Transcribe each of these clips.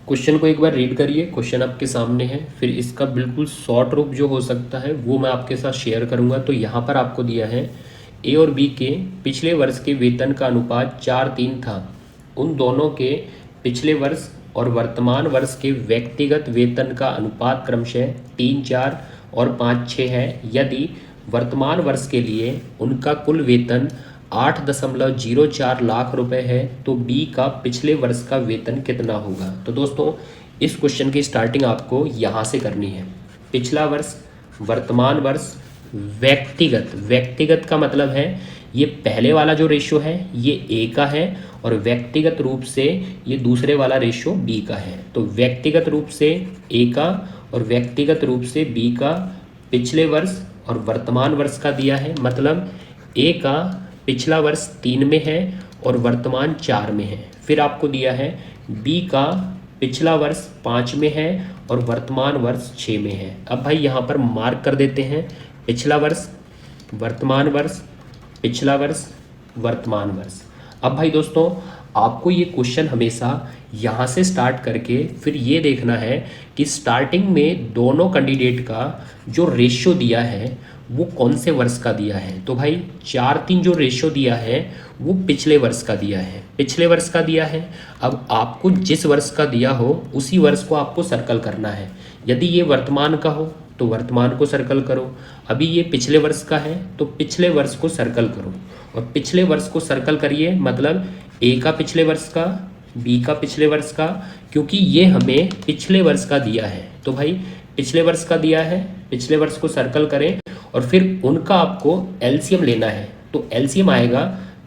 Question को एक बार read करिए, क्वेश्चन आपके सामने है, फिर इसका बिल्कुल शॉर्ट रूप जो हो सकता है वो मैं आपके साथ शेयर करूंगा। तो यहाँ पर आपको दिया है ए और बी के पिछले वर्ष के वेतन का अनुपात 4:3 था। उन दोनों के पिछले वर्ष और वर्तमान वर्ष के व्यक्तिगत वेतन का अनुपात क्रमशः 3:4 और 5:6 है। यदि वर्तमान वर्ष के लिए उनका कुल वेतन 8.04 लाख रुपए है तो बी का पिछले वर्ष का वेतन कितना होगा। तो दोस्तों इस क्वेश्चन की स्टार्टिंग आपको यहाँ से करनी है। पिछला वर्ष, वर्तमान वर्ष, व्यक्तिगत। व्यक्तिगत का मतलब है ये पहले वाला जो रेशियो है ये ए का है और व्यक्तिगत रूप से ये दूसरे वाला रेशियो बी का है। तो व्यक्तिगत रूप से ए का और व्यक्तिगत रूप से बी का पिछले वर्ष और वर्तमान वर्ष का दिया है। मतलब ए का पिछला वर्ष 3 में है और वर्तमान 4 में है। फिर आपको दिया है बी का पिछला वर्ष 5 में है और वर्तमान वर्ष 6 में है। अब भाई यहाँ पर मार्क कर देते हैं पिछला वर्ष, वर्तमान वर्ष, पिछला वर्ष, वर्तमान वर्ष। अब भाई दोस्तों आपको ये क्वेश्चन हमेशा यहाँ से स्टार्ट करके फिर ये देखना है कि स्टार्टिंग में दोनों कैंडिडेट का जो रेशियो दिया है वो कौन से वर्ष का दिया है। तो भाई 4:3 जो रेशियो दिया है वो पिछले वर्ष का दिया है, पिछले वर्ष का दिया है। अब आपको जिस वर्ष का दिया हो उसी वर्ष को आपको सर्कल करना है। यदि ये वर्तमान का हो तो वर्तमान को सर्कल करो, अभी ये पिछले वर्ष का है तो पिछले वर्ष को सर्कल करो और पिछले वर्ष को सर्कल करिए। मतलब ए का पिछले वर्ष का, बी का पिछले वर्ष का, क्योंकि ये हमें पिछले वर्ष का दिया है। तो भाई पिछले वर्ष का दिया है, पिछले वर्ष को सर्कल करें और फिर उनका आपको एलसीएम लेना है। तो एलसीएम आएगा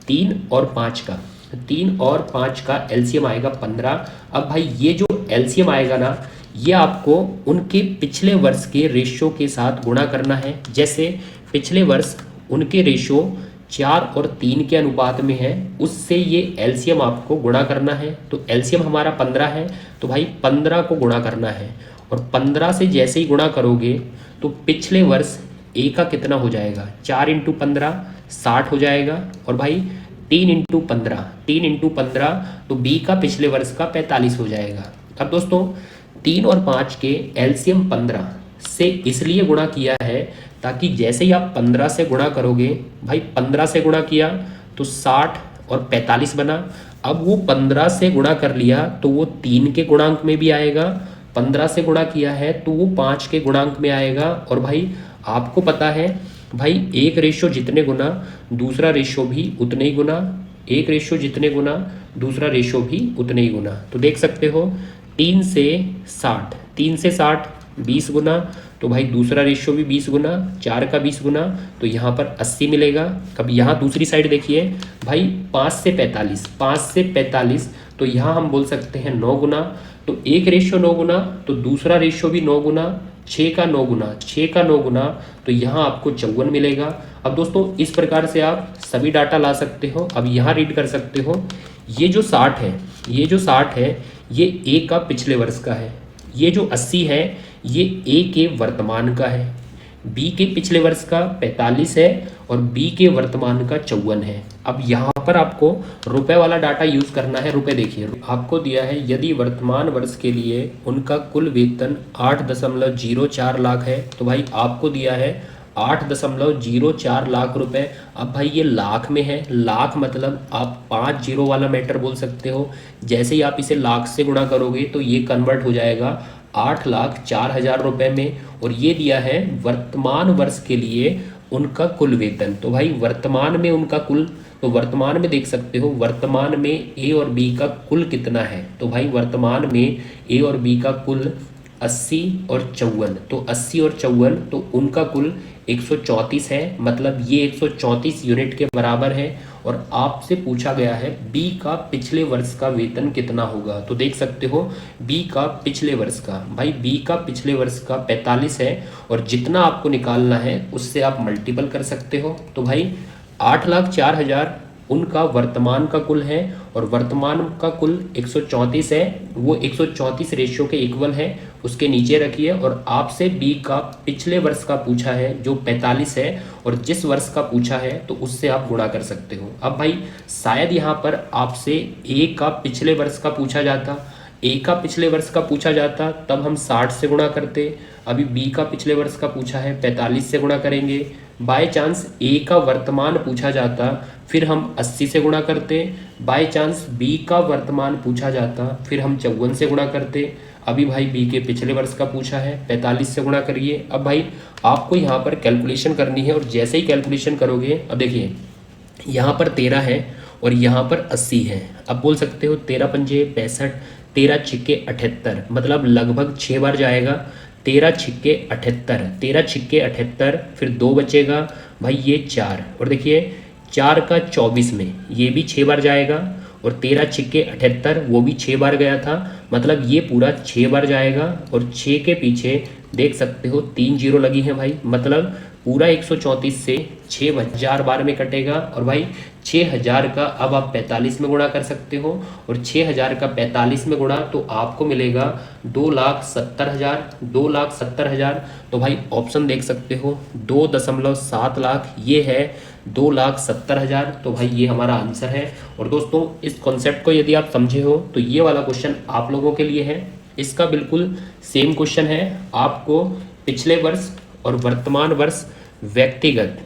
3 और 5 का, 3 और 5 का एलसीएम आएगा 15। अब भाई ये जो एलसीएम आएगा ना ये आपको उनके पिछले वर्ष के रेशियो के साथ गुणा करना है। जैसे पिछले वर्ष उनके रेशियो 4 और 3 के अनुपात में है, उससे ये एलसीएम आपको गुणा करना है। तो एलसीएम हमारा 15 है तो भाई 15 को गुणा करना है और 15 से जैसे ही गुणा करोगे तो पिछले वर्ष ए का कितना हो जाएगा, 4 × 15 60 हो जाएगा और भाई 3 × 15, 3 × 15 तो बी का पिछले वर्ष का 45 हो जाएगा। अब दोस्तों 3 और 5 के एलसीएम 15 से इसलिए गुणा किया है ताकि जैसे ही आप 15 से गुणा करोगे, भाई 15 से गुणा किया तो 60 और 45 बना। अब वो 15 से गुणा कर लिया तो वो 3 के गुणांक में भी आएगा, 15 से गुणा किया है तो वो 5 के गुणांक में आएगा। और भाई आपको पता है भाई एक रेशियो जितने गुना दूसरा रेशियो भी उतने ही गुना, एक रेशियो जितने गुना दूसरा रेशियो भी उतने ही गुना। तो देख सकते हो 3 से 60, 3 से 60 20 गुना, तो भाई दूसरा रेशियो भी 20 गुना, 4 का 20 गुना, तो यहाँ पर 80 मिलेगा। अब यहाँ दूसरी साइड देखिए भाई 5 से 45, 5 से 45 तो यहाँ हम बोल सकते हैं 9 गुना। तो एक रेशियो 9 गुना तो दूसरा रेशियो भी 9 गुना, 6 का 9 गुना, 6 का 9 गुना तो यहाँ आपको 54 मिलेगा। अब दोस्तों इस प्रकार से आप सभी डाटा ला सकते हो। अब यहाँ रीड कर सकते हो ये जो 60 है, ये जो 60 है ये ए का पिछले वर्ष का है, ये जो 80 है ये ए के वर्तमान का है, बी के पिछले वर्ष का 45 है और बी के वर्तमान का 54 है। अब यहाँ पर आपको रुपए वाला डाटा यूज करना है। रुपए देखिए आपको दिया है यदि वर्तमान वर्ष के लिए उनका कुल वेतन 8.04 लाख है तो भाई आपको दिया है 8.04 लाख रुपए। अब भाई ये लाख में है, लाख मतलब आप 5 जीरो वाला मैटर बोल सकते हो। जैसे ही आप इसे लाख से गुणा करोगे तो ये कन्वर्ट हो जाएगा 8,04,000 रुपए में। और ये दिया है वर्तमान वर्ष के लिए उनका कुल वेतन। तो भाई वर्तमान में उनका कुल, तो वर्तमान में देख सकते हो वर्तमान में ए और बी का कुल कितना है। तो भाई वर्तमान में ए और बी का कुल 80 और 54, तो 80 और 54 तो उनका कुल 134 है। मतलब ये 134 यूनिट के बराबर है। और आपसे पूछा गया है बी का पिछले वर्ष का वेतन कितना होगा। तो देख सकते हो बी का पिछले वर्ष का, भाई बी का पिछले वर्ष का 45 है और जितना आपको निकालना है उससे आप मल्टीपल कर सकते हो। तो भाई 8,04,000 उनका वर्तमान का कुल है और वर्तमान का कुल 134 है, वो 134 रेशियो के इक्वल है, उसके नीचे रखिए। और आपसे बी का पिछले वर्ष का पूछा है जो 45 है और जिस वर्ष का पूछा है तो उससे आप गुणा कर सकते हो। अब भाई शायद यहाँ पर आपसे ए का पिछले वर्ष का पूछा जाता ए का पिछले वर्ष का पूछा जाता तब हम 60 से गुणा करते, अभी बी का पिछले वर्ष का पूछा है 45 से गुणा करेंगे। बाय चांस ए का वर्तमान पूछा जाता फिर हम 80 से गुणा करते, बाय चांस बी का वर्तमान पूछा जाता फिर हम 54 से गुणा करते। अभी भाई बी के पिछले वर्ष का पूछा है 45 से गुणा करिए। अब भाई आपको यहाँ पर कैलकुलेशन करनी है और जैसे ही कैलकुलेशन करोगे, अब देखिए यहाँ पर 13 है और यहाँ पर 80 है। अब बोल सकते हो 13 पंजे 65, 13 छिक्के 78, मतलब लगभग 6 बार जाएगा। 13 छिक्के 78, 13 छिक्के 78, फिर 2 बचेगा भाई ये 4, और देखिए 4 का 24 में ये भी 6 बार जाएगा, और 13 छिक्के 78 वो भी 6 बार गया था, मतलब ये पूरा 6 बार जाएगा। और 6 के पीछे देख सकते हो 3 जीरो लगी हैं भाई, मतलब पूरा 134 से 6000 बार में कटेगा। और भाई 6000 का अब आप 45 में गुणा कर सकते हो, और 6000 का 45 में गुणा तो आपको मिलेगा 2,70,000, 2,70,000। तो भाई ऑप्शन देख सकते हो 2.7 लाख, ये है 2,70,000। तो भाई ये हमारा आंसर है। और दोस्तों इस कॉन्सेप्ट को यदि आप समझे हो तो ये वाला क्वेश्चन आप लोगों के लिए है। इसका बिल्कुल सेम क्वेश्चन है, आपको पिछले वर्ष और वर्तमान वर्ष व्यक्तिगत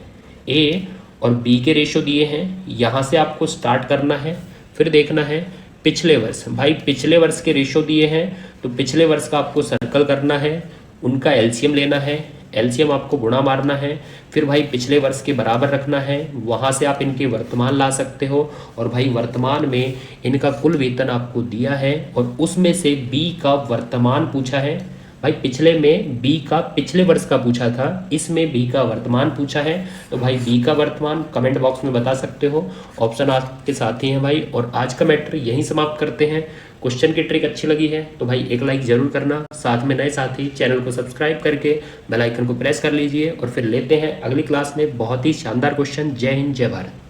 ए और बी के रेशो दिए हैं, यहाँ से आपको स्टार्ट करना है। फिर देखना है पिछले वर्ष, भाई पिछले वर्ष के रेशो दिए हैं तो पिछले वर्ष का आपको सर्कल करना है, उनका एलसीएम लेना है, एलसीएम आपको गुणा मारना है, फिर भाई पिछले वर्ष के बराबर रखना है, वहाँ से आप इनके वर्तमान ला सकते हो। और भाई वर्तमान में इनका कुल वेतन आपको दिया है और उसमें से बी का वर्तमान पूछा है। भाई पिछले में बी का पिछले वर्ष का पूछा था, इसमें बी का वर्तमान पूछा है, तो भाई बी का वर्तमान कमेंट बॉक्स में बता सकते हो। ऑप्शन आपके साथ ही हैं भाई। और आज का मैटर यहीं समाप्त करते हैं। क्वेश्चन की ट्रिक अच्छी लगी है तो भाई एक लाइक जरूर करना, साथ में नए साथी चैनल को सब्सक्राइब करके बेल आइकन को प्रेस कर लीजिए। और फिर लेते हैं अगली क्लास में बहुत ही शानदार क्वेश्चन। जय हिंद, जय भारत।